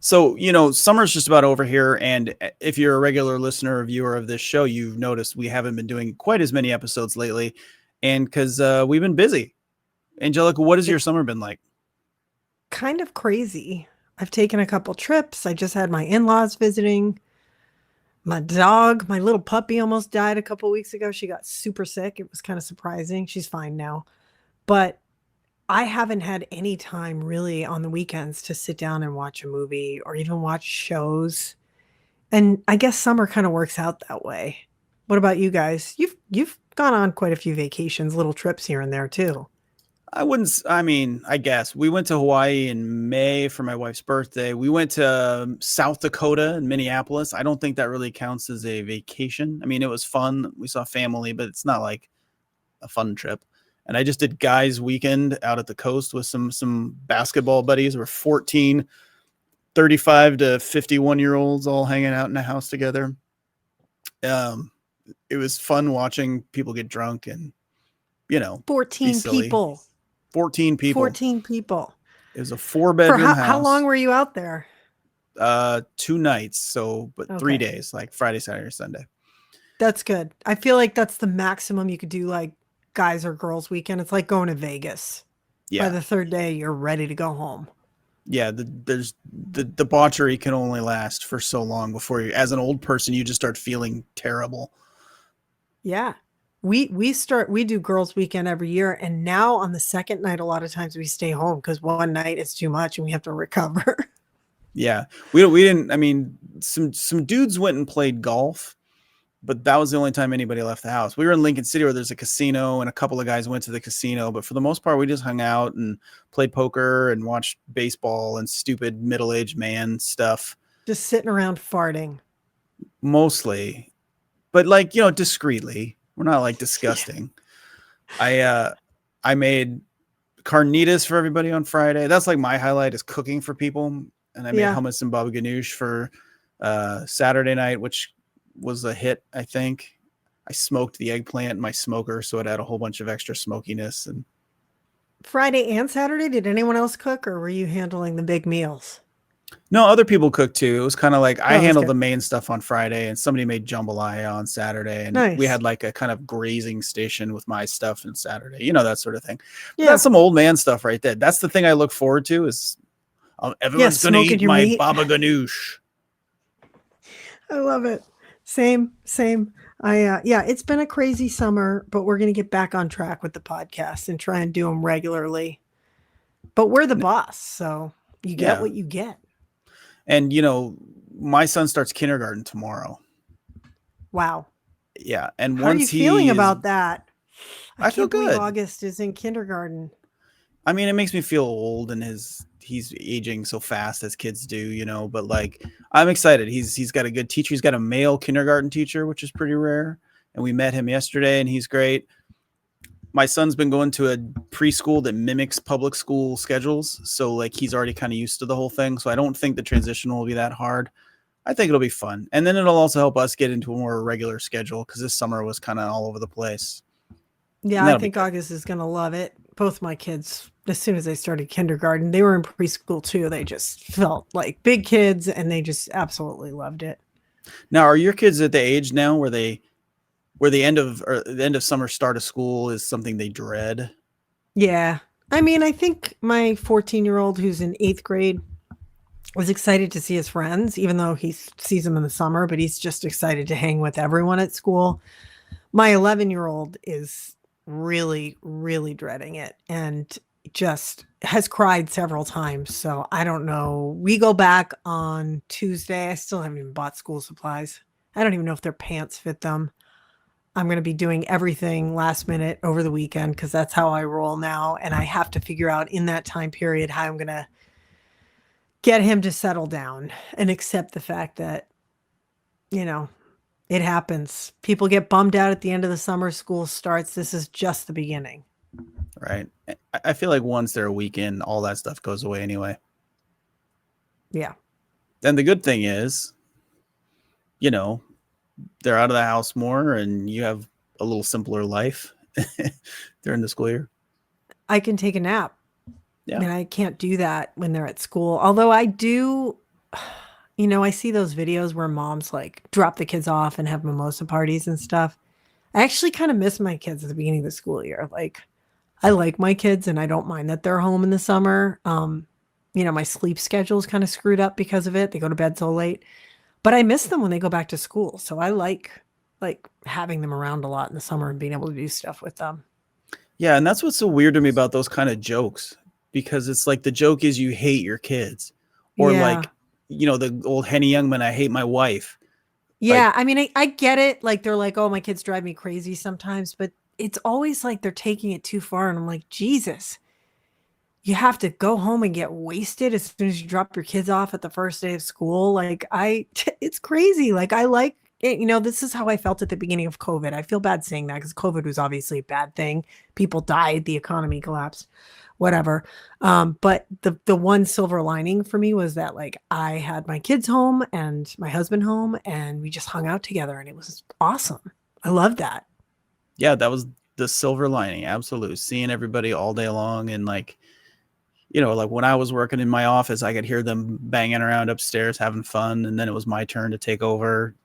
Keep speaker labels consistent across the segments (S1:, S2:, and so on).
S1: So, summer's just about over here. And if you're a regular listener or viewer of this show, you've noticed we haven't been doing quite as many episodes lately. And because we've been busy. Angelica, what has your
S2: It's
S1: summer been like?
S2: kind of crazy. I've taken a couple trips. I just had my in-laws visiting. My dog, my little puppy almost died a couple weeks ago. She got super sick. It was kind of surprising. She's fine now. But I haven't had any time really on the weekends to sit down and watch a movie or even watch shows. And I guess summer kind of works out that way. What about you guys? You've gone on quite a few vacations, little trips here and there too.
S1: I guess we went to Hawaii in May for my wife's birthday. We went to South Dakota and Minneapolis. I don't think that really counts as a vacation. I mean, it was fun. We saw family, but it's not like a fun trip. And I just did guys weekend out at the coast with some basketball buddies. We're 14, 35 to 51-year olds all hanging out in a house together. Um, it was fun watching people get drunk and, be
S2: 14
S1: silly.
S2: people.
S1: 14 people.
S2: 14 people.
S1: It was a 4-bedroom
S2: For how long
S1: house.
S2: were you out there?
S1: 2 nights. But 3 days, like Friday, Saturday, Sunday.
S2: That's good. I feel like that's the maximum you could do, like guys or girls weekend. It's like going to Vegas. By
S1: Yeah.
S2: the third day, you're ready to go home.
S1: Yeah. The debauchery can only last for so long before you, as an old person, you just start feeling terrible.
S2: Yeah. We do girls weekend every year, and now on the second night a lot of times we stay home because one night is too much and we have to recover.
S1: Yeah. We didn't, I mean, some dudes went and played golf, but that was the only time anybody left the house. We were in Lincoln City where there's a casino and a couple of guys went to the casino, but for the most part, we just hung out and played poker and watched baseball and stupid middle-aged man stuff
S2: Just sitting around farting.
S1: mostly, but discreetly. We're not like disgusting. I made carnitas for everybody on Friday. That's like my highlight is cooking for people. And I made
S2: Yeah.
S1: hummus and baba ganoush for Saturday night, which was a hit, I think. I smoked the eggplant in my smoker, so it had a whole bunch of extra smokiness. And
S2: Friday and Saturday, did anyone else cook or were you handling the big meals?
S1: no, other people cooked too. It was kind of like I
S2: Oh, that's
S1: handled the
S2: good.
S1: main stuff on Friday, and somebody made jambalaya on Saturday, and we
S2: Nice.
S1: had like a kind of grazing station with my stuff on Saturday, that sort of thing. But
S2: Yeah.
S1: that's some old man stuff right there. That's the thing I look forward to is
S2: Yeah,
S1: everyone's going to
S2: smoking
S1: eat
S2: your
S1: my
S2: meat.
S1: baba ganoush.
S2: I love it. Same. Yeah, it's been a crazy summer, but we're going to get back on track with the podcast and try and do them regularly. But we're the boss, so you get
S1: Yeah.
S2: what you get.
S1: And, my son starts kindergarten tomorrow.
S2: Wow.
S1: Yeah. And
S2: How are you
S1: once
S2: feeling
S1: he is,
S2: about that? I
S1: I feel
S2: can't believe
S1: good.
S2: August is in kindergarten.
S1: I mean, it makes me feel old and he's aging so fast as kids do, but like I'm excited. He's got a good teacher. He's got a male kindergarten teacher, which is pretty rare. And we met him yesterday and he's great. My son's been going to a preschool that mimics public school schedules. So like he's already kind of used to the whole thing. So I don't think the transition will be that hard. I think it'll be fun. And then it'll also help us get into a more regular schedule because this summer was kind of all over the place.
S2: Yeah,
S1: And
S2: I
S1: that'll be
S2: think
S1: good.
S2: August is going to love it. Both my kids, as soon as they started kindergarten, they were in preschool too. They just felt like big kids and they just absolutely loved it.
S1: Now, are your kids at the age now where the end of summer start of school is something they dread?
S2: Yeah. I mean, I think my 14-year-old who's in eighth grade was excited to see his friends, even though he sees them in the summer, but he's just excited to hang with everyone at school. My 11-year-old is really, really dreading it and just has cried several times. So I don't know. We go back on Tuesday. I still haven't even bought school supplies. I don't even know if their pants fit them. I'm going to be doing everything last minute over the weekend because that's how I roll now. And I have to figure out in that time period how I'm going to get him to settle down and accept the fact that, you know, it happens. People get bummed out at the end of the summer, school starts. This is just the beginning.
S1: Right. I feel like once they're a weekend, all that stuff goes away anyway.
S2: Yeah.
S1: And the good thing is, you know, they're out of the house more and you have a little simpler life during the school year.
S2: I can take a nap.
S1: Yeah.
S2: And I can't do that when they're at school. Although I do I see those videos where moms like drop the kids off and have mimosa parties and stuff. I actually kind of miss my kids at the beginning of the school year. Like, I like my kids and I don't mind that they're home in the summer. My sleep schedule is kind of screwed up because of it. They go to bed so late, but I miss them when they go back to school. So I like having them around a lot in the summer and being able to do stuff with them.
S1: Yeah, and that's what's so weird to me about those kind of jokes, because it's like the joke is you hate your kids, or
S2: Yeah.
S1: like, the old Henny Youngman, I hate my wife.
S2: Yeah.
S1: Like,
S2: I mean, I get it. Like, they're like, oh, my kids drive me crazy sometimes, but it's always like they're taking it too far. And I'm like, Jesus, you have to go home and get wasted as soon as you drop your kids off at the first day of school. Like, it's crazy. Like, I like it. This is how I felt at the beginning of COVID. I feel bad saying that because COVID was obviously a bad thing. People died, the economy collapsed, whatever. But the one silver lining for me was that like I had my kids home and my husband home and we just hung out together and it was awesome. I love that.
S1: yeah, that was the silver lining. Absolutely. Seeing everybody all day long. And like, like when I was working in my office, I could hear them banging around upstairs, having fun. And then it was my turn to take over.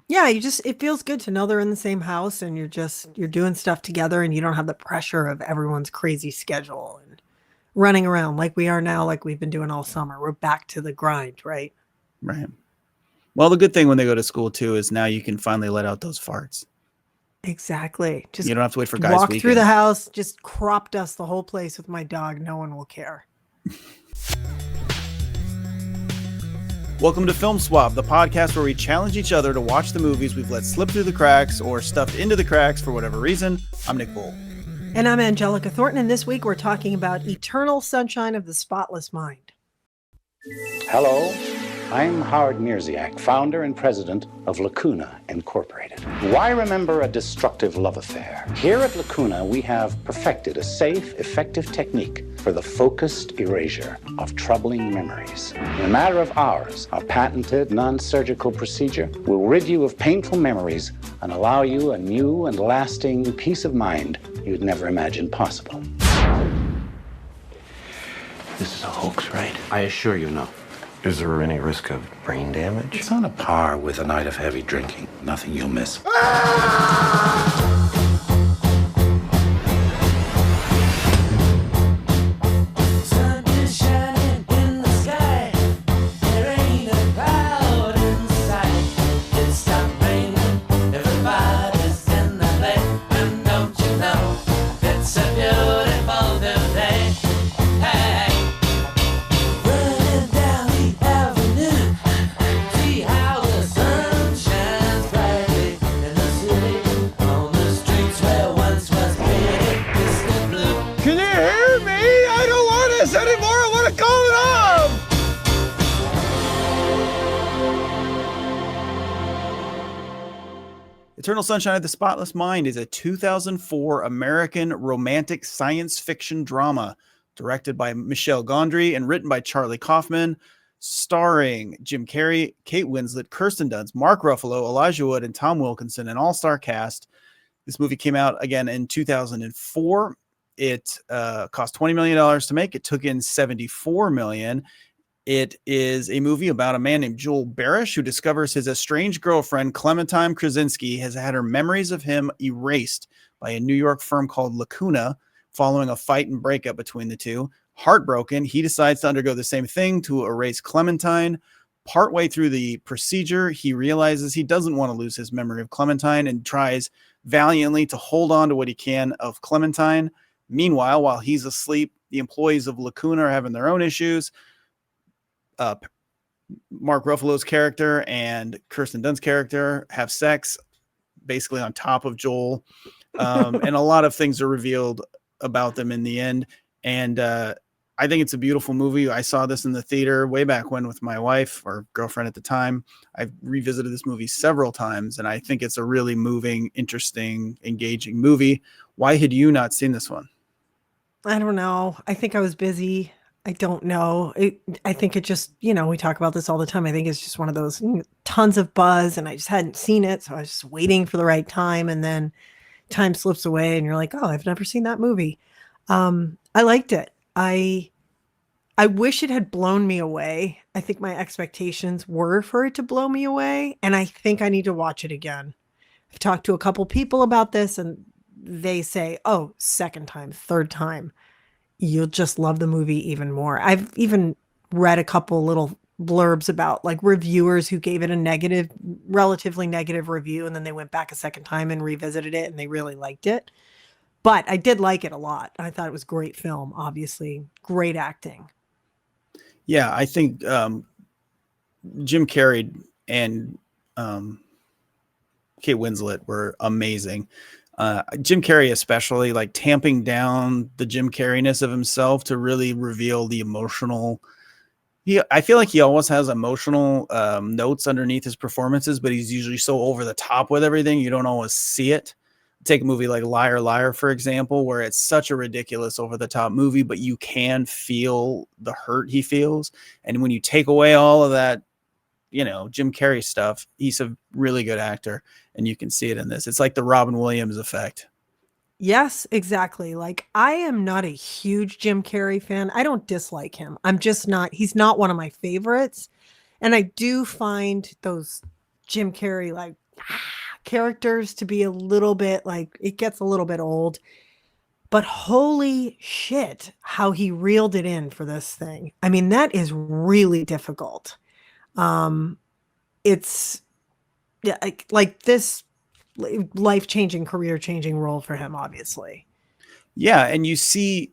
S2: Yeah, it feels good to know they're in the same house and you're doing stuff together and you don't have the pressure of everyone's crazy schedule and running around like we are now, like we've been doing all summer. We're back to the grind, right?
S1: Right. Well, the good thing when they go to school too is now you can finally let out those farts.
S2: Exactly. Just
S1: You don't have to wait for guys'
S2: walk through
S1: weekend.
S2: the house, just crop dust the whole place with my dog. No one will care.
S1: Welcome to Film Swap, the podcast where we challenge each other to watch the movies we've let slip through the cracks or stuffed into the cracks for whatever reason. I'm Nick Voll.
S2: And I'm Angelica Thornton, and this week we're talking about Eternal Sunshine of the Spotless Mind.
S3: Hello, I'm Howard Mirziak, founder and president of Lacuna Incorporated. Why remember a destructive love affair? Here at Lacuna, we have perfected a safe, effective technique for the focused erasure of troubling memories. In a matter of hours, our patented non-surgical procedure will rid you of painful memories and allow you a new and lasting peace of mind you'd never imagined possible.
S4: This is a hoax, right?
S3: I assure you no.
S4: Is there any risk of brain damage?
S3: It's on a par with a night of heavy drinking. Nothing you'll miss.
S1: Eternal Sunshine of the Spotless Mind is a 2004 American romantic science fiction drama directed by Michel Gondry and written by Charlie Kaufman, starring Jim Carrey, Kate Winslet, Kirsten Dunst, Mark Ruffalo, Elijah Wood, and Tom Wilkinson, an all-star cast. This movie came out again in 2004. It cost $20 million to make. It took in $74 million. It is a movie about a man named Joel Barish who discovers his estranged girlfriend, Clementine Krasinski, has had her memories of him erased by a New York firm called Lacuna following a fight and breakup between the two. Heartbroken, he decides to undergo the same thing to erase Clementine. Partway through the procedure, he realizes he doesn't want to lose his memory of Clementine and tries valiantly to hold on to what he can of Clementine. Meanwhile, while he's asleep, the employees of Lacuna are having their own issues. Mark Ruffalo's character and Kirsten Dunst's character have sex basically on top of Joel. And a lot of things are revealed about them in the end. And I think it's a beautiful movie. I saw this in the theater way back when with my wife or girlfriend at the time. I've revisited this movie several times, and I think it's a really moving, interesting, engaging movie. Why had you not seen this one?
S2: I don't know. I think I was busy. I don't know. I think it just, we talk about this all the time. I think it's just one of those tons of buzz and I just hadn't seen it. So I was just waiting for the right time. And then time slips away and you're like, oh, I've never seen that movie. I liked it. I I wish it had blown me away. I think my expectations were for it to blow me away, and I think I need to watch it again. I've talked to a couple people about this, and they say, "Oh, second time, third time, you'll just love the movie even more." I've even read a couple little blurbs about like reviewers who gave it a negative, relatively negative review, and then they went back a second time and revisited it, and they really liked it. But I did like it a lot. I thought it was a great film, obviously. Great acting.
S1: Yeah, I think Jim Carrey and Kate Winslet were amazing. Jim Carrey especially, like tamping down the Jim Carrey-ness of himself to really reveal the emotional. I feel like he always has emotional notes underneath his performances, but he's usually so over the top with everything, you don't always see it. Take a movie like Liar Liar, for example, where it's such a ridiculous over the top movie, but you can feel the hurt he feels. And when you take away all of that, Jim Carrey stuff, he's a really good actor, and you can see it in this. It's like the Robin Williams effect.
S2: Yes, exactly. Like, I am not a huge Jim Carrey fan. I don't dislike him. I'm just not, he's not one of my favorites. And I do find those Jim Carrey, like, characters to be a little bit like, it gets a little bit old. But holy shit, how he reeled it in for this thing. I mean, that is really difficult. It's like this life-changing, career-changing role for him, obviously.
S1: Yeah, and you see,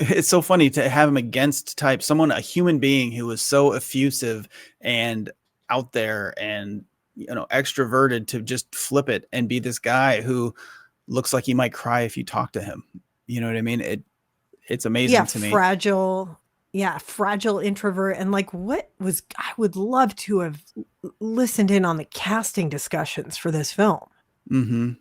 S1: it's so funny to have him against a human being who was so effusive and out there and extroverted, to just flip it and be this guy who looks like he might cry if you talk to him. You know what I mean? It's amazing to me.
S2: Fragile introvert. And like, I would love to have listened in on the casting discussions for this film.
S1: Mm-hmm.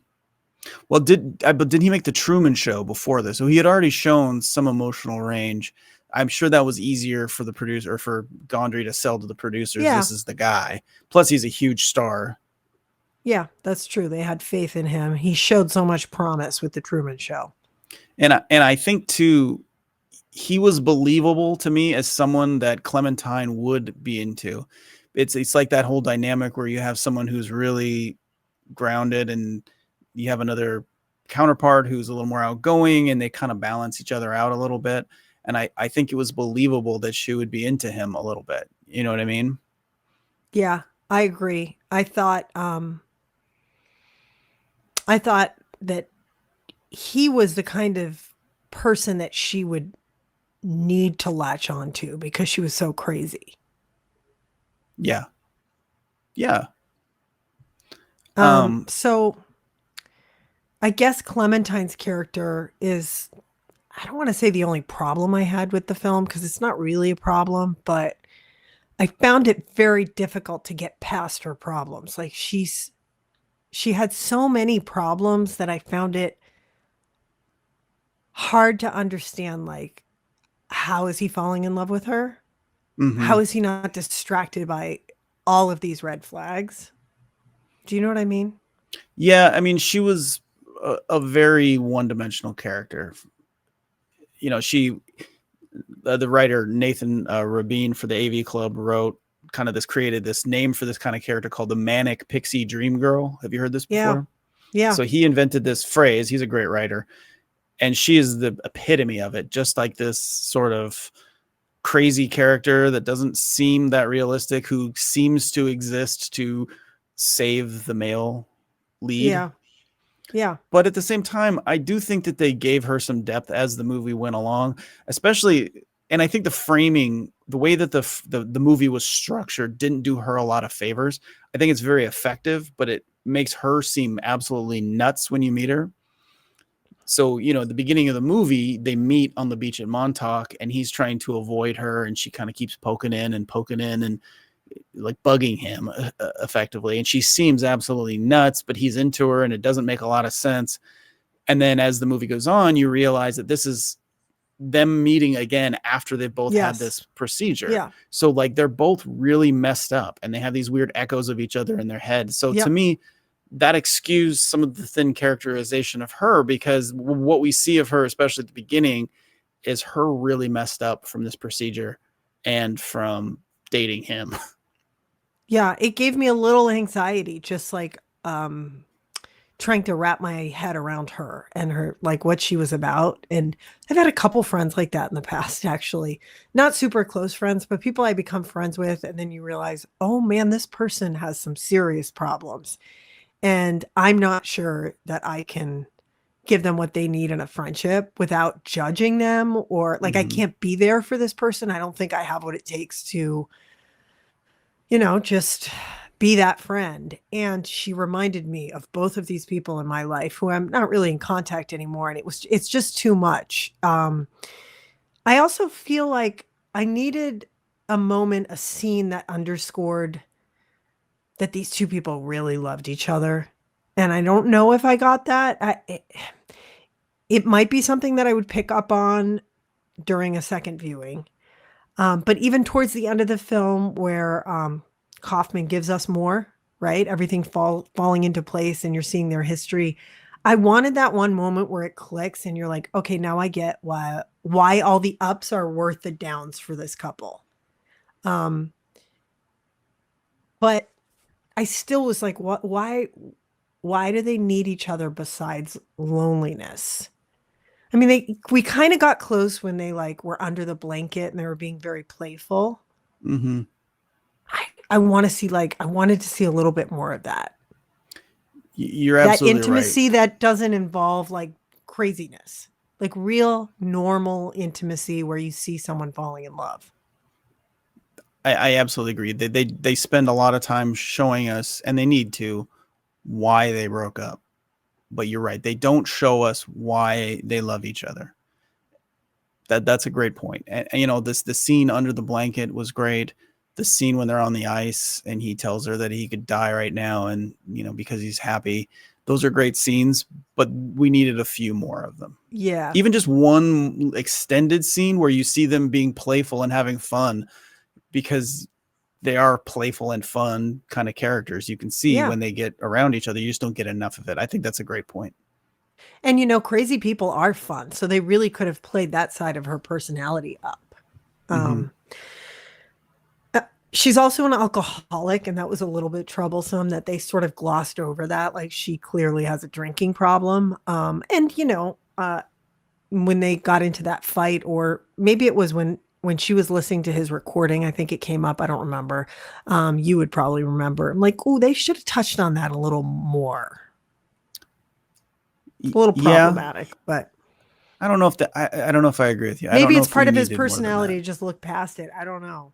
S1: Well, did he make The Truman Show before this? So he had already shown some emotional range. I'm sure that was easier for the producer, or for Gondry to sell to the producers.
S2: Yeah.
S1: This is the guy. Plus, he's a huge star.
S2: Yeah, that's true. They had faith in him. He showed so much promise with The Truman Show.
S1: And I think too, he was believable to me as someone that Clementine would be into. It's like that whole dynamic where you have someone who's really grounded, and you have another counterpart who's a little more outgoing, and they kind of balance each other out a little bit. And I think it was believable that she would be into him a little bit. You know what I mean?
S2: Yeah, I agree. I thought that he was the kind of person that she would need to latch on to because she was so crazy.
S1: Yeah. Yeah.
S2: So I guess Clementine's character is, I don't want to say the only problem I had with the film, because it's not really a problem, but I found it very difficult to get past her problems. Like, she had so many problems that I found it hard to understand, like, how is he falling in love with her?
S1: Mm-hmm.
S2: How is he not distracted by all of these red flags? Do you know what I mean?
S1: Yeah, I mean, she was a very one-dimensional character. The writer Nathan Rabin for the AV Club created this name for this kind of character called the manic pixie dream girl. Have you heard this before?
S2: Yeah.
S1: So he invented this phrase. He's a great writer, and she is the epitome of it. Just like this sort of crazy character that doesn't seem that realistic, who seems to exist to save the male lead.
S2: Yeah.
S1: But at the same time, I do think that they gave her some depth as the movie went along, especially, and I think the framing, the way that the movie was structured, didn't do her a lot of favors. I think it's very effective, but it makes her seem absolutely nuts when you meet her. So, at the beginning of the movie, they meet on the beach at Montauk, and he's trying to avoid her, and she kind of keeps poking in and like bugging him effectively. And she seems absolutely nuts, but he's into her, and it doesn't make a lot of sense. And then as the movie goes on, you realize that this is them meeting again after they've both had this procedure.
S2: Yeah.
S1: So like, they're both really messed up, and they have these weird echoes of each other in their head. So to me, that excused some of the thin characterization of her, because what we see of her, especially at the beginning, is her really messed up from this procedure and from dating him.
S2: Yeah, it gave me a little anxiety, just like trying to wrap my head around her and her, like what she was about. And I've had a couple friends like that in the past, actually. Not super close friends, but people I become friends with. And then you realize, oh man, this person has some serious problems. And I'm not sure that I can give them what they need in a friendship without judging them, or like I can't be there for this person. I don't think I have what it takes to, just be that friend. And she reminded me of both of these people in my life who I'm not really in contact anymore. And it's just too much. I also feel like I needed a moment, a scene that underscored that these two people really loved each other. And I don't know if I got that. It might be something that I would pick up on during a second viewing. But even towards the end of the film where Kaufman gives us more, right? Everything falling into place and you're seeing their history. I wanted that one moment where it clicks and you're like, okay, now I get why all the ups are worth the downs for this couple. But I still was like, why do they need each other besides loneliness? I mean, we kind of got close when they were under the blanket and they were being very playful.
S1: Mm-hmm.
S2: I wanted to see a little bit more of that.
S1: You're absolutely
S2: that intimacy
S1: right.
S2: that doesn't involve craziness, like real normal intimacy where you see someone falling in love.
S1: I absolutely agree. They spend a lot of time showing us, and they need to, why they broke up. But you're right. They don't show us why they love each other. That's a great point. And the scene under the blanket was great. The scene when they're on the ice and he tells her that he could die right now and, because he's happy. Those are great scenes, but we needed a few more of them.
S2: Yeah.
S1: Even just one extended scene where you see them being playful and having fun, because they are playful and fun kind of characters. You can see when they get around each other, you just don't get enough of it. I think that's a great point.
S2: And, crazy people are fun. So they really could have played that side of her personality up. She's also an alcoholic, and that was a little bit troublesome that they sort of glossed over that. Like, she clearly has a drinking problem. And when they got into that fight, or maybe it was when she was listening to his recording, I think it came up. I don't remember. You would probably remember. I'm like, oh, they should have touched on that a little more. It's a little problematic, but
S1: I don't know if I don't know if I agree with you.
S2: Maybe it's part of his personality to just look past it. I don't know.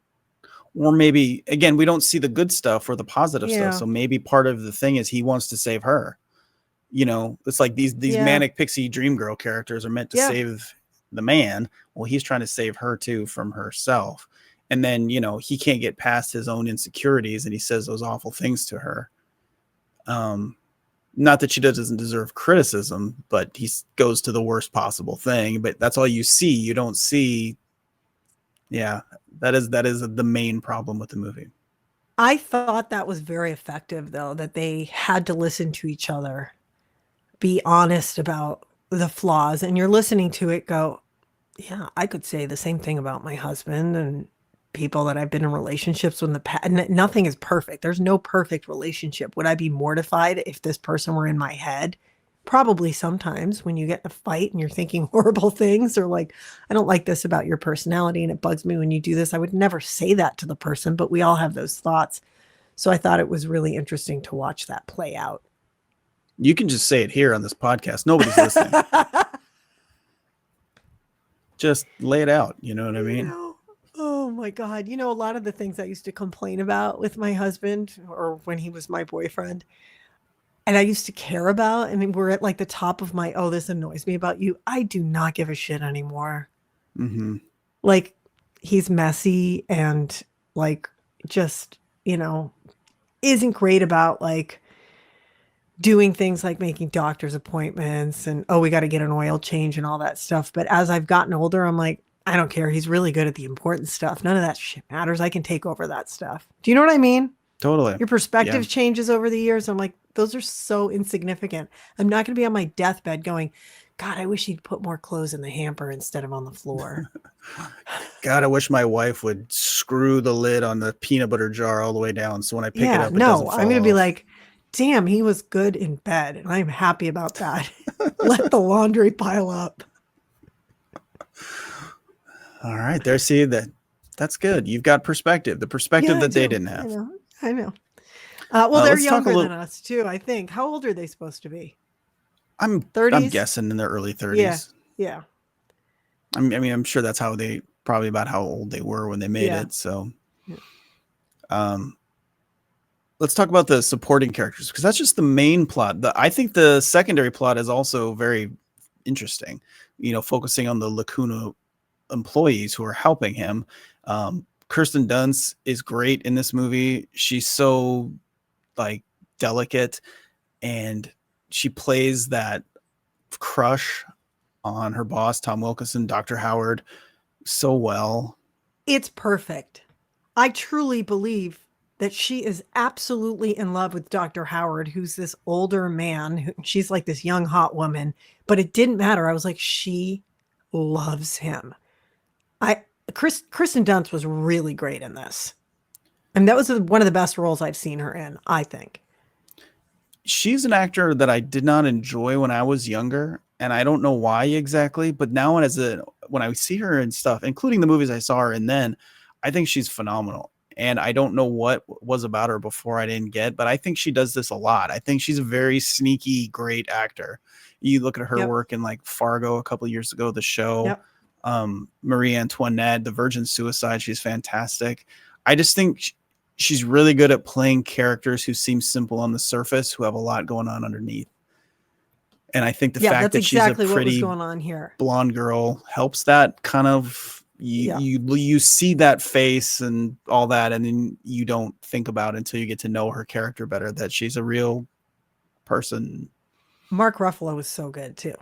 S1: Or maybe, again, we don't see the good stuff or the positive stuff. So maybe part of the thing is he wants to save her. It's like these manic pixie dream girl characters are meant to save the man. Well, he's trying to save her too from herself. And then, he can't get past his own insecurities and he says those awful things to her. Not that she doesn't deserve criticism, but he goes to the worst possible thing. But that's all you see. You don't see. Yeah, that is the main problem with the movie.
S2: I thought that was very effective, though, that they had to listen to each other, be honest about the flaws, and you're listening to it go, yeah, I could say the same thing about my husband and people that I've been in relationships with in the past. Nothing is perfect. There's no perfect relationship. Would I be mortified if this person were in my head? Probably sometimes when you get in a fight and you're thinking horrible things, or like, I don't like this about your personality and it bugs me when you do this. I would never say that to the person, but we all have those thoughts. So I thought it was really interesting to watch that play out.
S1: You can just say it here on this podcast. Nobody's listening. Just lay it out. You know what I mean?
S2: Oh my God. A lot of the things I used to complain about with my husband, or when he was my boyfriend, and I used to care about, and we're at the top of my, oh, this annoys me about you. I do not give a shit anymore.
S1: Mm-hmm.
S2: He's messy and just, isn't great about doing things like making doctor's appointments and, oh, we got to get an oil change and all that stuff. But as I've gotten older, I'm like, I don't care. He's really good at the important stuff. None of that shit matters. I can take over that stuff. Do you know what I mean?
S1: Totally.
S2: Your perspective changes over the years. I'm like, those are so insignificant. I'm not going to be on my deathbed going, God, I wish he'd put more clothes in the hamper instead of on the floor.
S1: God, I wish my wife would screw the lid on the peanut butter jar all the way down, so when I pick it
S2: Yeah,
S1: up, it doesn't
S2: no,
S1: fall
S2: I'm going to be
S1: off.
S2: like, damn, he was good in bed. And I'm happy about that. Let the laundry pile up.
S1: All right, there. See that's good. You've got perspective. The perspective
S2: Yeah, I
S1: that they
S2: do.
S1: didn't have.
S2: I know. Well, they're
S1: Let's talk a
S2: younger
S1: little.
S2: than us too, I think. How old are they supposed to be?
S1: I'm
S2: 30s?
S1: guessing in their early 30s.
S2: Yeah.
S1: I mean, I'm sure that's how they probably about how old they were when they made
S2: Yeah.
S1: it. So,
S2: Yeah.
S1: let's talk about the supporting characters because that's just the main plot. I think the secondary plot is also very interesting. Focusing on the Lacuna employees who are helping him. Kirsten Dunst is great in this movie. She's so like delicate, and she plays that crush on her boss, Tom Wilkinson, Dr. Howard, so well.
S2: It's perfect. I truly believe that she is absolutely in love with Dr. Howard, who's this older man. She's like this young, hot woman, but it didn't matter. I was like, she loves him. Kirsten Dunst was really great in this. And that was one of the best roles I've seen her in, I think.
S1: She's an actor that I did not enjoy when I was younger, and I don't know why exactly, but now when I see her and stuff, including the movies I saw her in then, I think she's phenomenal. And I don't know what was about her before I didn't get, but I think she does this a lot. I think she's a very sneaky, great actor. You look at her work in like Fargo a couple of years ago, the show, Marie Antoinette, The Virgin Suicide. She's fantastic. I just think she's really good at playing characters who seem simple on the surface, who have a lot going on underneath. And I think the fact that she's a pretty
S2: what was going on here.
S1: Blonde girl helps that kind of. You see that face and all that, and then you don't think about it until you get to know her character better, that she's a real person.
S2: Mark Ruffalo was so good too.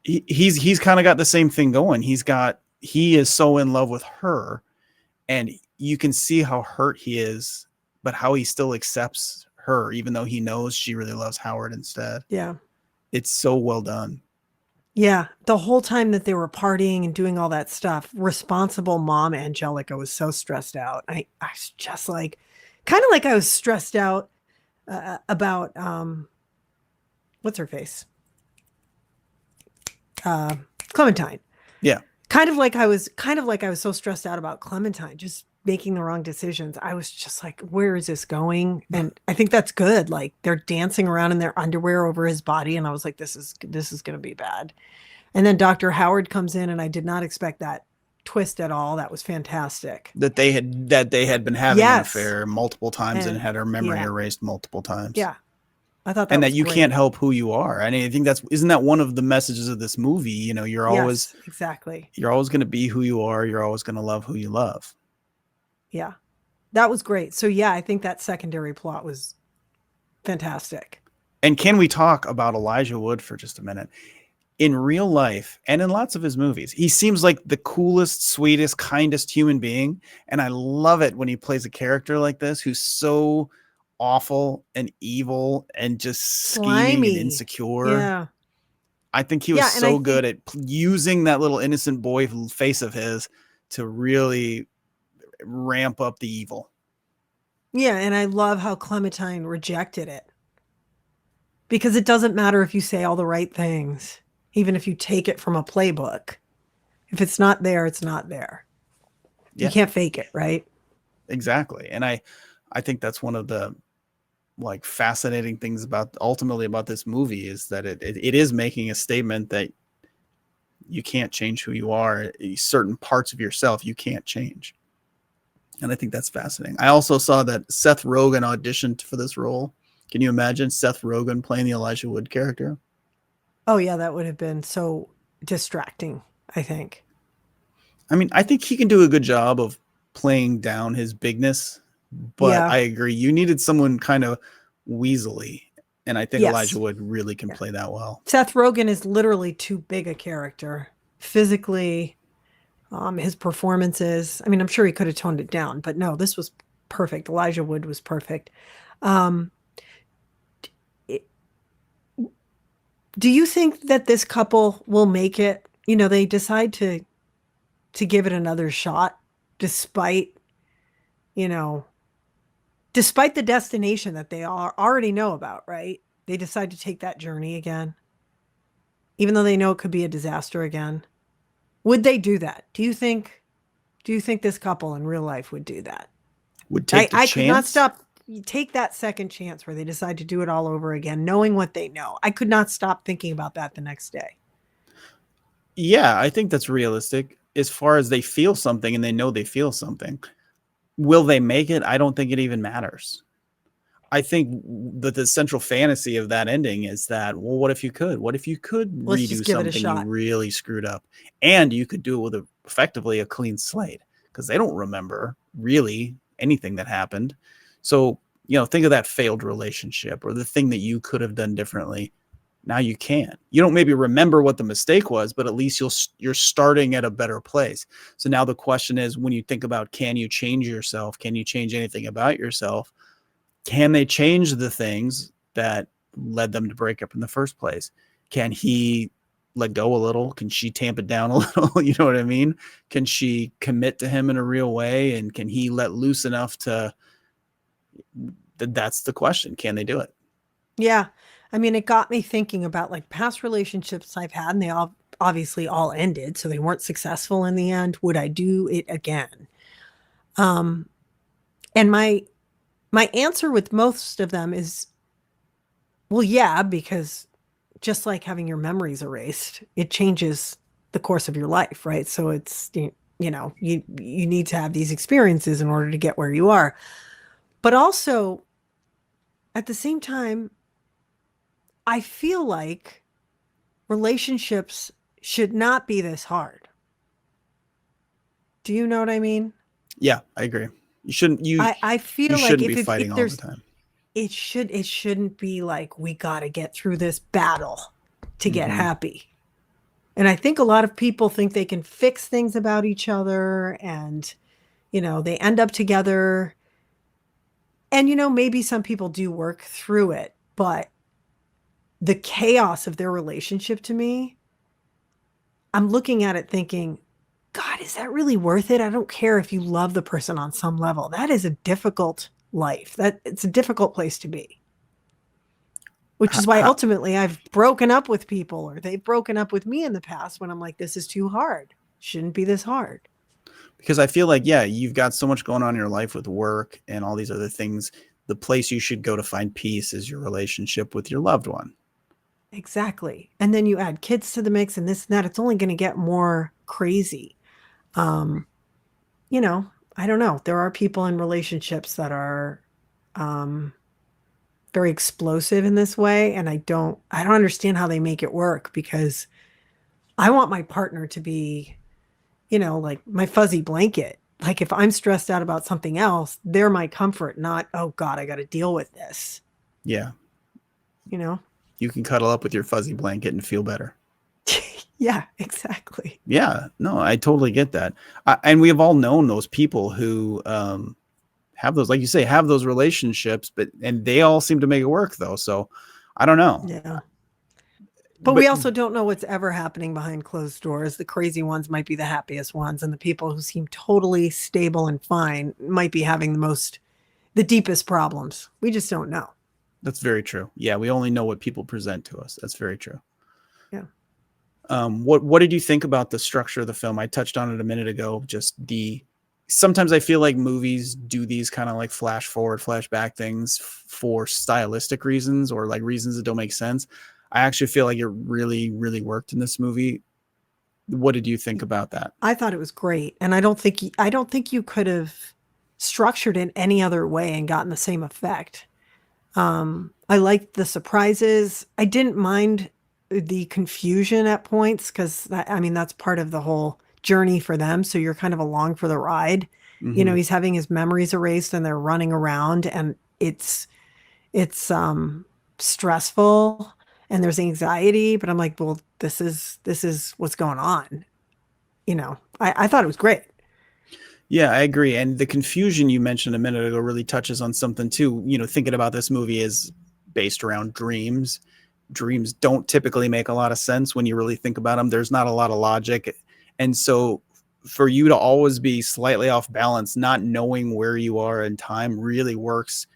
S1: He's kind of got the same thing going. He is so in love with her, and you can see how hurt he is, but how he still accepts her, even though he knows she really loves Howard instead.
S2: Yeah. It's
S1: so well done.
S2: Yeah, the whole time that they were partying and doing all that stuff, responsible mom Angelica was so stressed out. I was just like, kind of like I was stressed out about what's her face, Clementine.
S1: Yeah,
S2: kind of like I was so stressed out about Clementine just making the wrong decisions. I was just like, where is this going? And I think that's good. Like they're dancing around in their underwear over his body, and I was like, this is going to be bad. And then Dr. Howard comes in, and I did not expect that twist at all. That was fantastic.
S1: That they had been having an affair multiple times and had her memory erased multiple times.
S2: Yeah. I thought
S1: that you can't help who you are. I mean, I think isn't that one of the messages of this movie? You're always you're always going to be who you are. You're always going to love who you love.
S2: Yeah, that was great. So yeah, I think that secondary plot was fantastic.
S1: And can we talk about Elijah Wood for just a minute? In real life and in lots of his movies, he seems like the coolest, sweetest, kindest human being. And I love it when he plays a character like this, who's so awful and evil and just scheming and insecure.
S2: Yeah.
S1: I think he was so good at using that little innocent boy face of his to really ramp up the evil.
S2: Yeah, and I love how Clementine rejected it. Because it doesn't matter if you say all the right things, even if you take it from a playbook. If it's not there, it's not there. Yeah. You can't fake it, right?
S1: Exactly. And I think that's one of the fascinating things ultimately about this movie is that it is making a statement that you can't change who you are. Certain parts of yourself you can't change. And I think that's fascinating. I also saw that Seth Rogen auditioned for this role. Can you imagine Seth Rogen playing the Elijah Wood character?
S2: Oh, yeah, that would have been so distracting, I think.
S1: I mean, I think he can do a good job of playing down his bigness, but I agree. You needed someone kind of weaselly, and I think Elijah Wood really can play that well.
S2: Seth Rogen is literally too big a character. Physically, his performances, I mean, I'm sure he could have toned it down, but no, this was perfect. Elijah Wood was perfect. Do you think that this couple will make it? They decide to give it another shot despite, you know, despite the destination that they already know about, right? They decide to take that journey again, even though they know it could be a disaster again. Would they do that? Do you think this couple in real life would do that?
S1: Would take the
S2: I
S1: chance?
S2: could not stop. Take that second chance where they decide to do it all over again, knowing what they know. I could not stop thinking about that the next day.
S1: Yeah, I think that's realistic. As far as they feel something and they know they feel something, will they make it? I don't think it even matters. I think that the central fantasy of that ending is that, well, what if you could? What if you could
S2: Let's
S1: redo
S2: just give it a
S1: something you
S2: shot.
S1: really screwed up, and you could do it with effectively a clean slate, because they don't remember really anything that happened. So, think of that failed relationship or the thing that you could have done differently. Now you can. You don't maybe remember what the mistake was, but at least you're starting at a better place. So now the question is, when you think about, can you change yourself? Can you change anything about yourself? Can they change the things that led them to break up in the first place? Can he let go a little? Can she tamp it down a little? You know what I mean? Can she commit to him in a real way? And can he let loose enough to, that's the question. Can they do it?
S2: Yeah. I mean, it got me thinking about like past relationships I've had, and they all obviously all ended, so they weren't successful in the end. Would I do it again? And my answer with most of them is, well, yeah, because just like having your memories erased, it changes the course of your life, right? So it's, you need to have these experiences in order to get where you are. But also, at the same time, I feel like relationships should not be this hard. Do you know what I mean?
S1: Yeah, I agree. You shouldn't.
S2: I feel
S1: you
S2: like
S1: shouldn't
S2: if
S1: be fighting all the time.
S2: It shouldn't be like we got to get through this battle to get happy. And I think a lot of people think they can fix things about each other, and they end up together. And maybe some people do work through it, but the chaos of their relationship, to me, I'm looking at it thinking, God, is that really worth it? I don't care if you love the person on some level. That is a difficult life. It's a difficult place to be. Which is why ultimately I've broken up with people, or they've broken up with me in the past, when I'm like, this is too hard. Shouldn't be this hard.
S1: Because I feel like, yeah, you've got so much going on in your life with work and all these other things. The place you should go to find peace is your relationship with your loved one.
S2: Exactly. And then you add kids to the mix and this and that. It's only going to get more crazy. I don't know. There are people in relationships that are very explosive in this way. And I don't understand how they make it work, because I want my partner to be, like my fuzzy blanket. Like if I'm stressed out about something else, they're my comfort, not, oh God, I got to deal with this.
S1: Yeah.
S2: You
S1: can cuddle up with your fuzzy blanket and feel better.
S2: Yeah, exactly.
S1: Yeah, no, I totally get that. And we have all known those people who have those, like you say, have those relationships, and they all seem to make it work though. So I don't know.
S2: Yeah. But we also don't know what's ever happening behind closed doors. The crazy ones might be the happiest ones, and the people who seem totally stable and fine might be having the deepest problems. We just don't know.
S1: That's very true. Yeah, we only know what people present to us. That's very true.
S2: Yeah.
S1: What did you think about the structure of the film? I touched on it a minute ago. Sometimes I feel like movies do these kind of like flash forward, flashback things for stylistic reasons, or like reasons that don't make sense. I actually feel like it really, really worked in this movie. What did you think about that?
S2: I thought it was great, and I don't think you could have structured it any other way and gotten the same effect. I liked the surprises. I didn't mind the confusion at points, because that's part of the whole journey for them. So you're kind of along for the ride.
S1: Mm-hmm.
S2: He's having his memories erased and they're running around, and it's stressful and there's anxiety, but I'm like, well, this is what's going on. I thought it was great.
S1: Yeah, I agree. And the confusion you mentioned a minute ago really touches on something too. Thinking about this movie is based around dreams. dreams don't typically make a lot of sense when you really think about them. There's not a lot of logic. And so for you to always be slightly off balance, not knowing where you are in time really works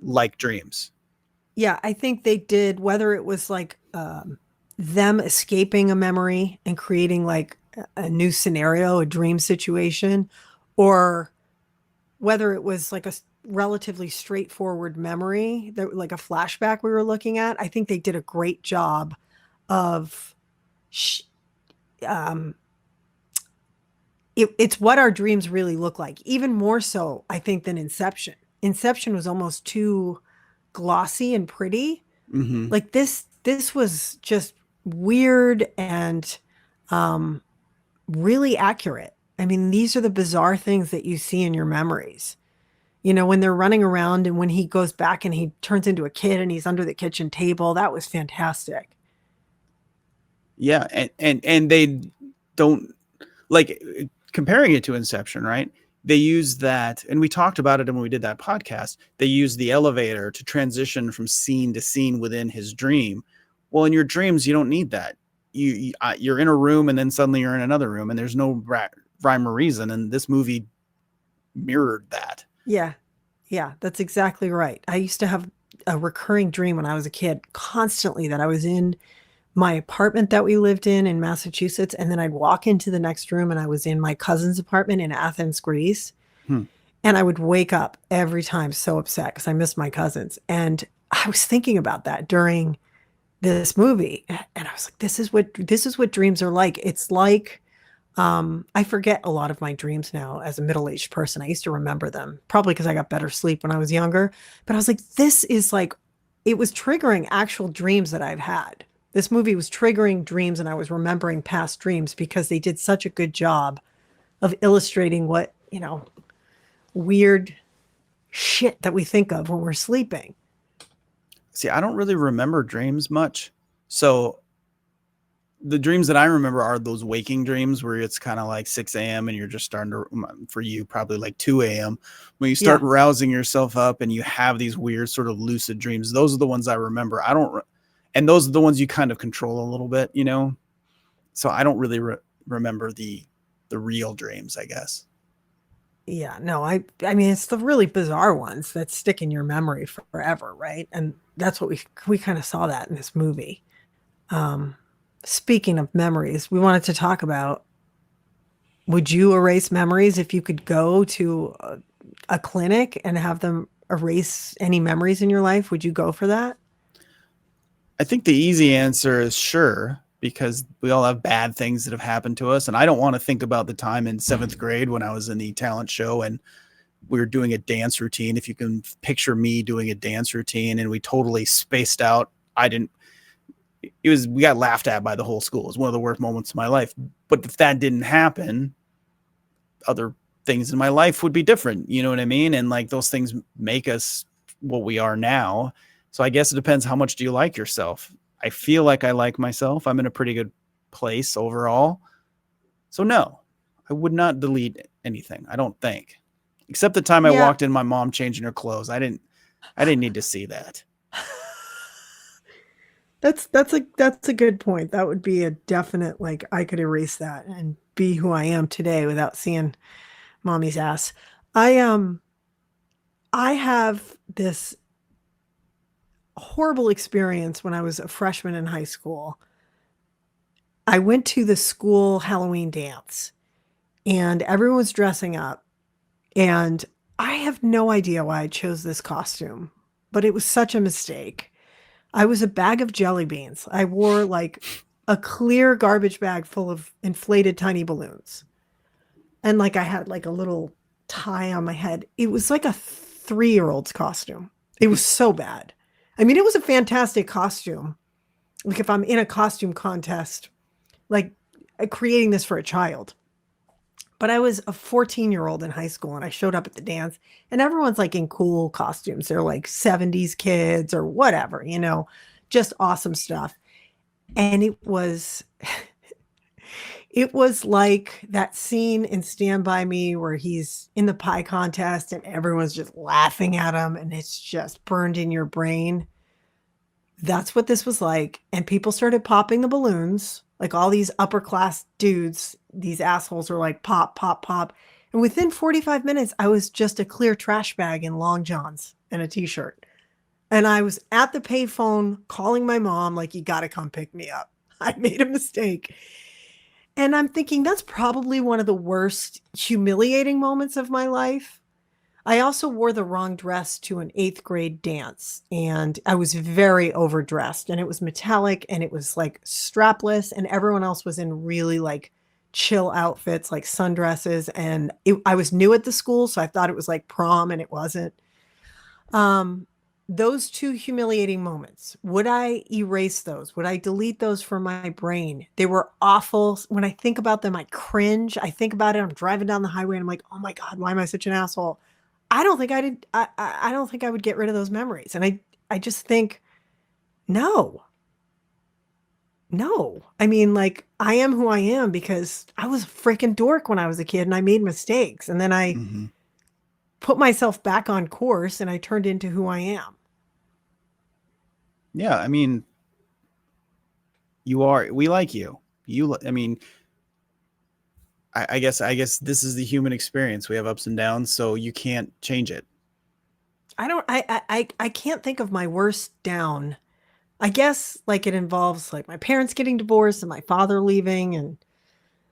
S1: like dreams.
S2: Yeah, I think they did, whether it was like them escaping a memory and creating like a new scenario, a dream situation, or whether it was like a relatively straightforward memory, that like a flashback we were looking at. I think they did a great job of it's what our dreams really look like, even more so, I think, than Inception. Inception was almost too glossy and pretty.
S1: Mm-hmm.
S2: Like this was just weird and really accurate. I mean, these are the bizarre things that you see in your memories. You know, when they're running around and when he goes back and he turns into a kid and he's under the kitchen table, that was fantastic.
S1: Yeah, and they don't, like, comparing it to Inception, right? They use that, and we talked about it when we did that podcast. They use the elevator to transition from scene to scene within his dream. Well, in your dreams, you don't need that. You're in a room and then suddenly you're in another room, and there's no rhyme or reason. And this movie mirrored that.
S2: Yeah, that's exactly right. I used to have a recurring dream when I was a kid constantly that I was in my apartment that we lived in Massachusetts, and then I'd walk into the next room and I was in my cousin's apartment in Athens, Greece. And I would wake up every time so upset because I missed my cousins. And I was thinking about that during this movie, and I was like, this is what dreams are like. It's like I forget a lot of my dreams now as a middle-aged person. I used to remember them, probably because I got better sleep when I was younger. But I was like, this is like, it was triggering actual dreams that I've had. This movie was triggering dreams, and I was remembering past dreams because they did such a good job of illustrating what, you know, weird shit that we think of when we're sleeping.
S1: See, I don't really remember dreams much. So the dreams that I remember are those waking dreams where it's kind of like 6 a.m. and you're just starting to, for you, probably like 2 a.m. when you start rousing yourself up and you have these weird sort of lucid dreams. Those are the ones I remember. And those are the ones you kind of control a little bit, you know? So I don't really remember the real dreams, I guess.
S2: Yeah, no, I mean, it's the really bizarre ones that stick in your memory forever, right? And that's what we kind of saw that in this movie. Speaking of memories, we wanted to talk about, would you erase memories if you could go to a clinic and have them erase any memories in your life? Would you go for that?
S1: I think the easy answer is sure, because we all have bad things that have happened to us. And I don't want to think about the time in 7th grade when I was in the talent show and we were doing a dance routine. If you can picture me doing a dance routine and we totally spaced out. We got laughed at by the whole school. It was one of the worst moments of my life. But if that didn't happen, other things in my life would be different. You know what I mean? And like those things make us what we are now. So I guess it depends, how much do you like yourself? I feel like I like myself. I'm in a pretty good place overall. So no, I would not delete anything. I don't think, except the time I walked in my mom changing her clothes. I didn't need to see that.
S2: That's a good point. That would be a definite, like, I could erase that and be who I am today without seeing mommy's ass. I have this horrible experience when I was a freshman in high school. I went to the school Halloween dance and everyone was dressing up, and I have no idea why I chose this costume, but it was such a mistake. I was a bag of jelly beans. I wore like a clear garbage bag full of inflated tiny balloons. And like I had like a little tie on my head. It was like a 3-year-old's costume. It was so bad. I mean, it was a fantastic costume. Like if I'm in a costume contest, like creating this for a child. But I was a 14-year-old in high school and I showed up at the dance and everyone's like in cool costumes. They're like 70s kids or whatever, you know, just awesome stuff. And it was like that scene in Stand By Me where he's in the pie contest and everyone's just laughing at him and it's just burned in your brain. that's what this was like. And people started popping the balloons, like all these upper class dudes, these assholes were like, pop, pop, pop. And within 45 minutes, I was just a clear trash bag in long johns and a t-shirt. And I was at the payphone calling my mom, like, you got to come pick me up. I made a mistake. And I'm thinking that's probably one of the worst humiliating moments of my life. I also wore the wrong dress to an 8th grade dance, and I was very overdressed, and it was metallic and it was like strapless, and everyone else was in really like chill outfits, like sundresses. And I was new at the school, so I thought it was like prom, and it wasn't. Those two humiliating moments, would I erase those? Would I delete those from my brain? They were awful. When I think about them, I cringe. I think about it. I'm driving down the highway and I'm like, oh my God, why am I such an asshole? I don't think I did. I don't think I would get rid of those memories. And I just think, no. I mean, like, I am who I am because I was a freaking dork when I was a kid and I made mistakes. And then I put myself back on course and I turned into who I am.
S1: Yeah, I mean, we like you. I mean, I guess this is the human experience. We have ups and downs, so you can't change it.
S2: I can't think of my worst down. I guess like it involves like my parents getting divorced and my father leaving and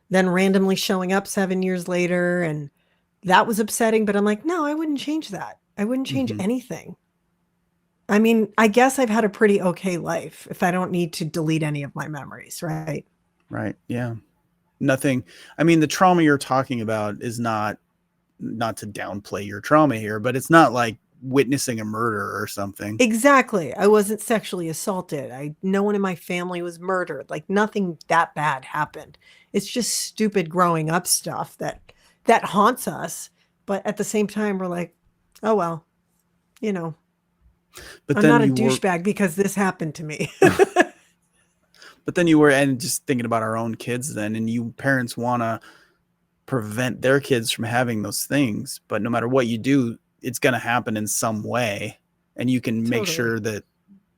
S2: then randomly showing up 7 years later. And that was upsetting, but I'm like, no, I wouldn't change that. I wouldn't change anything. I mean, I guess I've had a pretty okay life if I don't need to delete any of my memories, right?
S1: Right. Yeah. Nothing. I mean, the trauma you're talking about is not to downplay your trauma here, but it's not like witnessing a murder or something.
S2: Exactly. I wasn't sexually assaulted. No one in my family was murdered. Like nothing that bad happened. It's just stupid growing up stuff that haunts us. But at the same time, we're like, oh, well, you know. But I'm not a douchebag because this happened to me.
S1: But then and just thinking about our own kids then, and you parents want to prevent their kids from having those things. But no matter what you do, it's going to happen in some way. And you can make sure that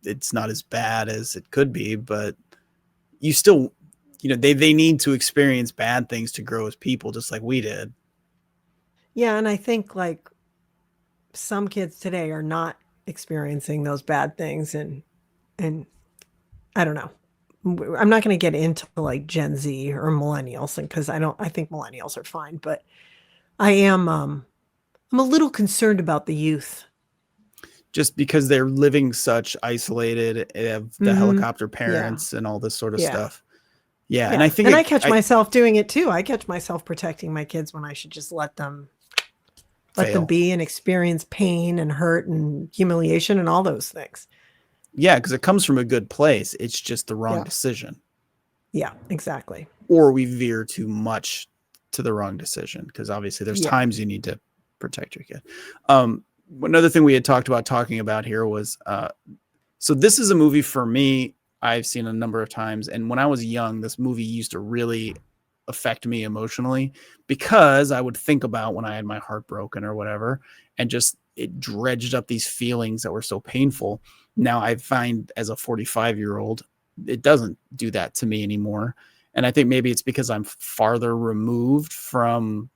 S1: it's not as bad as it could be. But you still, they need to experience bad things to grow as people, just like we did.
S2: Yeah. And I think like some kids today are not experiencing those bad things and I don't know. I'm not going to get into like Gen Z or millennials because I think millennials are fine, but I'm a little concerned about the youth.
S1: Just because they're living such isolated, have the helicopter parents and all this sort of stuff. Yeah. And I think
S2: I catch myself doing it too. I catch myself protecting my kids when I should just let them be and experience pain and hurt and humiliation and all those things.
S1: Yeah, because it comes from a good place. It's just the wrong decision.
S2: Yeah, exactly.
S1: Or we veer too much to the wrong decision because obviously there's times you need to protect your kid. Another thing we had talking about here was, so this is a movie for me I've seen a number of times. And when I was young, this movie used to really affect me emotionally because I would think about when I had my heart broken or whatever, and just it dredged up these feelings that were so painful. Now I find as a 45-year-old, it doesn't do that to me anymore. And I think maybe it's because I'm farther removed from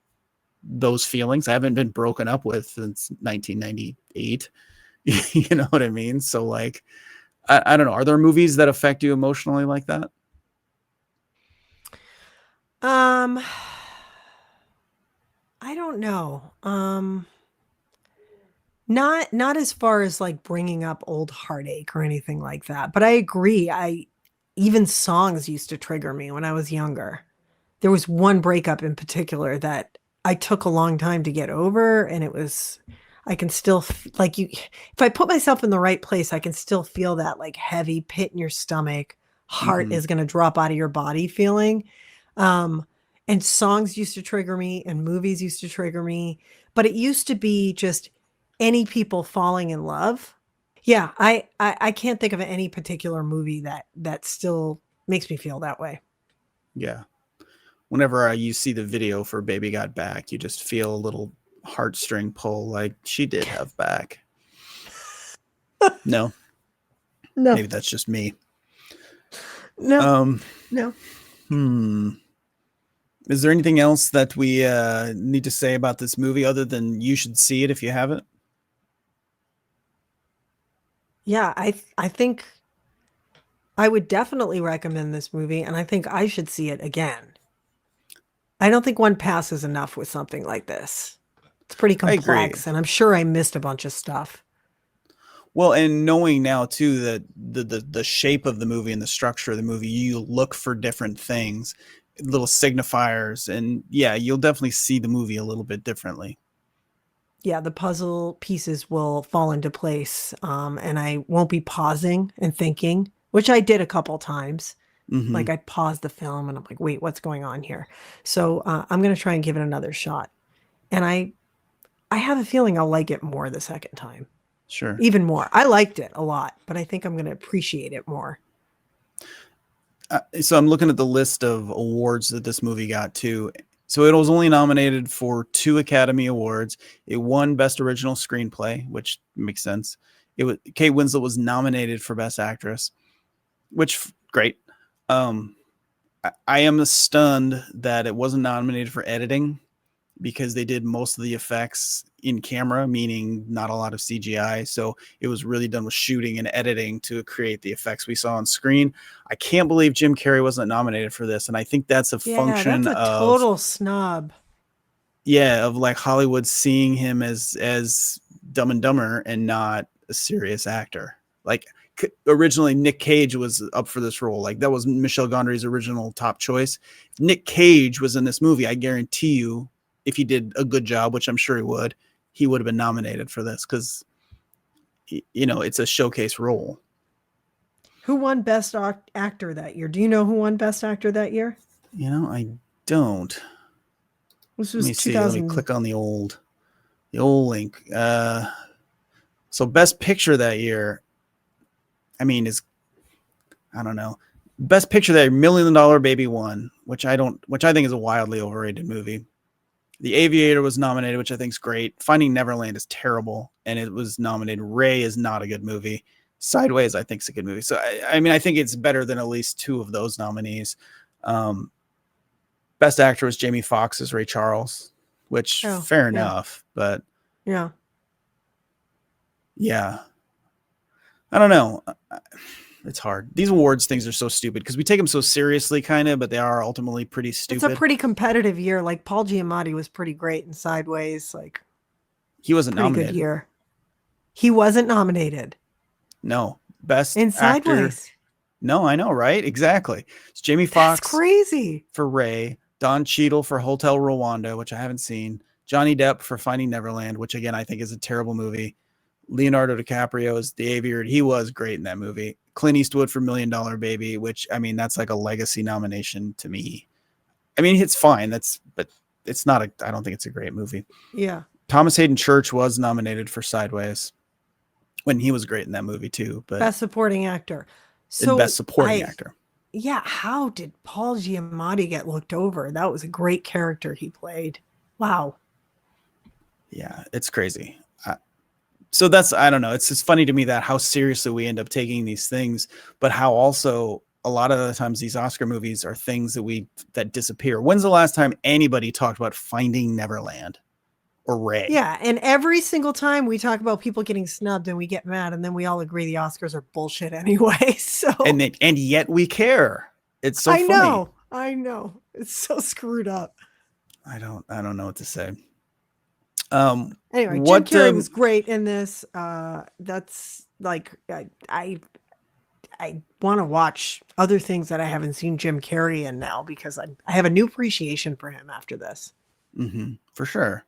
S1: those feelings. I haven't been broken up with since 1998. You know what I mean? So like, I don't know. Are there movies that affect you emotionally like that?
S2: I don't know. Not as far as like bringing up old heartache or anything like that. But I agree. Even songs used to trigger me when I was younger. There was one breakup in particular that I took a long time to get over, and I can still if I put myself in the right place, I can still feel that like heavy pit in your stomach, heart is going to drop out of your body feeling. And songs used to trigger me and movies used to trigger me, but it used to be just any people falling in love. Yeah. I can't think of any particular movie that still makes me feel that way.
S1: Yeah. Whenever you see the video for Baby Got Back, you just feel a little heartstring pull, like she did have back. No.
S2: No,
S1: Maybe that's just me.
S2: no,
S1: Um,
S2: no.
S1: Is there anything else that we need to say about this movie other than you should see it if you haven't?
S2: Yeah, I think I would definitely recommend this movie, and I think I should see it again. I don't think one passes enough with something like this. It's pretty
S1: I agree.
S2: complex, and I'm sure I missed a bunch of stuff.
S1: Well, and knowing now too that the shape of the movie and the structure of the movie, you look for different things, little signifiers, and yeah, you'll definitely see the movie a little bit differently.
S2: Yeah, the puzzle pieces will fall into place, and I won't be pausing and thinking, which I did a couple times.
S1: Hmm.
S2: Like I paused the film and I'm like, wait, what's going on here? So I'm going to try and give it another shot. And I have a feeling I'll like it more the second time,
S1: Sure.
S2: even more. I liked it a lot, but I think I'm going to appreciate it more.
S1: So I'm looking at the list of awards that this movie got too. So it was only nominated for 2 Academy Awards. It won Best Original Screenplay, which makes sense. Kate Winslet was nominated for Best Actress, which great. I am stunned that it wasn't nominated for editing because they did most of the effects in camera, meaning not a lot of CGI. So it was really done with shooting and editing to create the effects we saw on screen. I can't believe Jim Carrey wasn't nominated for this. And I think that's a function
S2: that's a
S1: of
S2: total snub.
S1: Yeah, of like Hollywood seeing him as Dumb and Dumber and not a serious actor. Like originally Nick Cage was up for this role. Like that was Michel Gondry's original top choice. If Nick Cage was in this movie, I guarantee you, if he did a good job, which I'm sure he would have been nominated for this because, it's a showcase role.
S2: Who won Best Actor that year? Do you know who won Best Actor that year?
S1: I don't.
S2: This
S1: Let
S2: was
S1: me see.
S2: 2000.
S1: Let me click on the old link. So Best Picture that year, I don't know. Best Picture that year, $1 Million Baby won, which I think is a wildly overrated movie. The Aviator was nominated, which I think is great. Finding Neverland is terrible, and it was nominated. Ray is not a good movie. Sideways, I think, is a good movie. So, I think it's better than at least 2 of those nominees. Best Actor was Jamie Foxx as Ray Charles, which fair enough, but
S2: yeah.
S1: I don't know. It's hard. These awards things are so stupid because we take them so seriously, kind of, but they are ultimately pretty stupid.
S2: It's a pretty competitive year. Like Paul Giamatti was pretty great in Sideways. Like
S1: he wasn't nominated.
S2: Good year. He wasn't nominated.
S1: No, Best
S2: in
S1: Actor.
S2: Sideways.
S1: No, I know, right? Exactly. It's Jamie Foxx.
S2: That's crazy.
S1: For Ray, Don Cheadle for Hotel Rwanda, which I haven't seen. Johnny Depp for Finding Neverland, which again I think is a terrible movie. Leonardo DiCaprio is The Aviator. He was great in that movie. Clint Eastwood for $1 Million Baby, which that's like a legacy nomination to me. It's fine. But it's not I don't think it's a great movie.
S2: Yeah.
S1: Thomas Hayden Church was nominated for Sideways when he was great in that movie too. But
S2: Best Supporting Actor. So
S1: Best Supporting Actor.
S2: Yeah. How did Paul Giamatti get looked over? That was a great character he played. Wow.
S1: Yeah, it's crazy. So that's, I don't know. It's just funny to me that how seriously we end up taking these things, but how also a lot of the times these Oscar movies are things that disappear. When's the last time anybody talked about Finding Neverland or Ray?
S2: Yeah. And every single time we talk about people getting snubbed and we get mad and then we all agree the Oscars are bullshit anyway. So,
S1: and yet we care. It's so funny.
S2: I know. It's so screwed up.
S1: I don't know what to say.
S2: Anyway, Jim Carrey was great in this. That's like I want to watch other things that I haven't seen Jim Carrey in now because I have a new appreciation for him after this.
S1: Mm-hmm, for sure.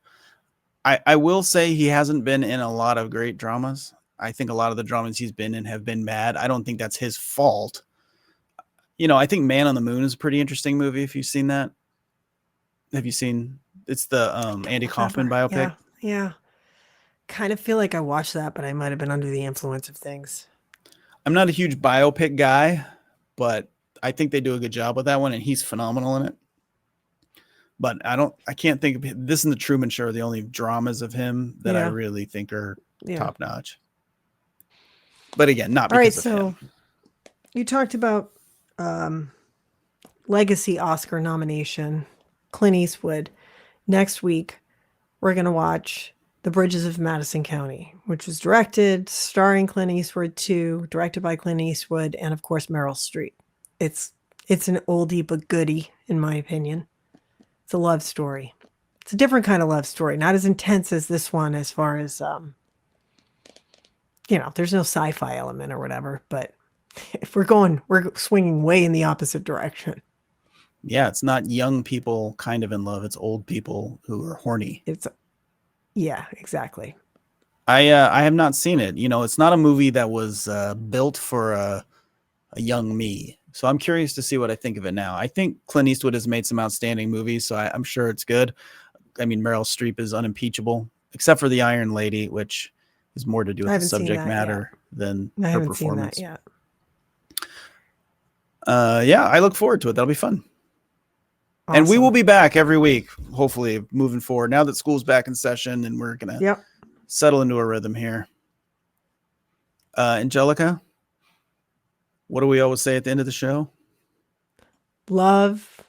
S1: I will say he hasn't been in a lot of great dramas. I think a lot of the dramas he's been in have been bad. I don't think that's his fault. I think Man on the Moon is a pretty interesting movie. If you've seen that, have you seen? It's the Andy Kaufman biopic.
S2: Yeah. Kind of feel like I watched that, but I might have been under the influence of things.
S1: I'm not a huge biopic guy, but I think they do a good job with that one, and he's phenomenal in it. But I can't think of this and The Truman Show are the only dramas of him that I really think are top notch. But again, not
S2: All right,
S1: because of
S2: so
S1: him.
S2: you talked about legacy Oscar nomination, Clint Eastwood. Next week, we're going to watch The Bridges of Madison County, which was directed, starring Clint Eastwood too, directed by Clint Eastwood, and of course Meryl Streep. It's an oldie but goodie, in my opinion. It's a love story. It's a different kind of love story, not as intense as this one as far as, there's no sci-fi element or whatever, but if we're swinging way in the opposite direction.
S1: Yeah, it's not young people kind of in love. It's old people who are horny.
S2: Yeah, exactly.
S1: I have not seen it. It's not a movie that was built for a young me. So I'm curious to see what I think of it now. I think Clint Eastwood has made some outstanding movies, so I'm sure it's good. I mean, Meryl Streep is unimpeachable, except for The Iron Lady, which is more to do with the subject matter than her performance.
S2: Seen that yet.
S1: Yeah, I look forward to it. That'll be fun.
S2: Awesome.
S1: And we will be back every week, hopefully, moving forward. Now that school's back in session and we're going to settle into a rhythm here. Angelica, what do we always say at the end of the show?
S2: Love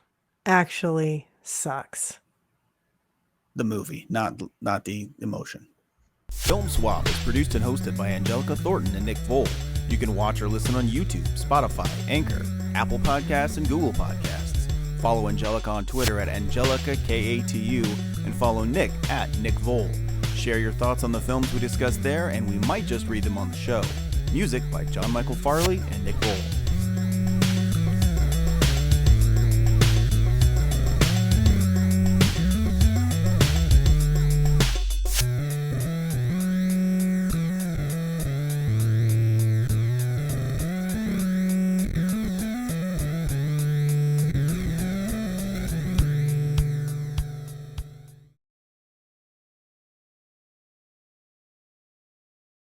S2: actually sucks.
S1: The movie, not the emotion. Film Swap is produced and hosted by Angelica Thornton and Nick Voll. You can watch or listen on YouTube, Spotify, Anchor, Apple Podcasts, and Google Podcasts. Follow Angelica on Twitter at Angelica KATU and follow Nick at Nick Voll. Share your thoughts on the films we discussed there, and we might just read them on the show. Music by John Michael Farley and Nick Voll.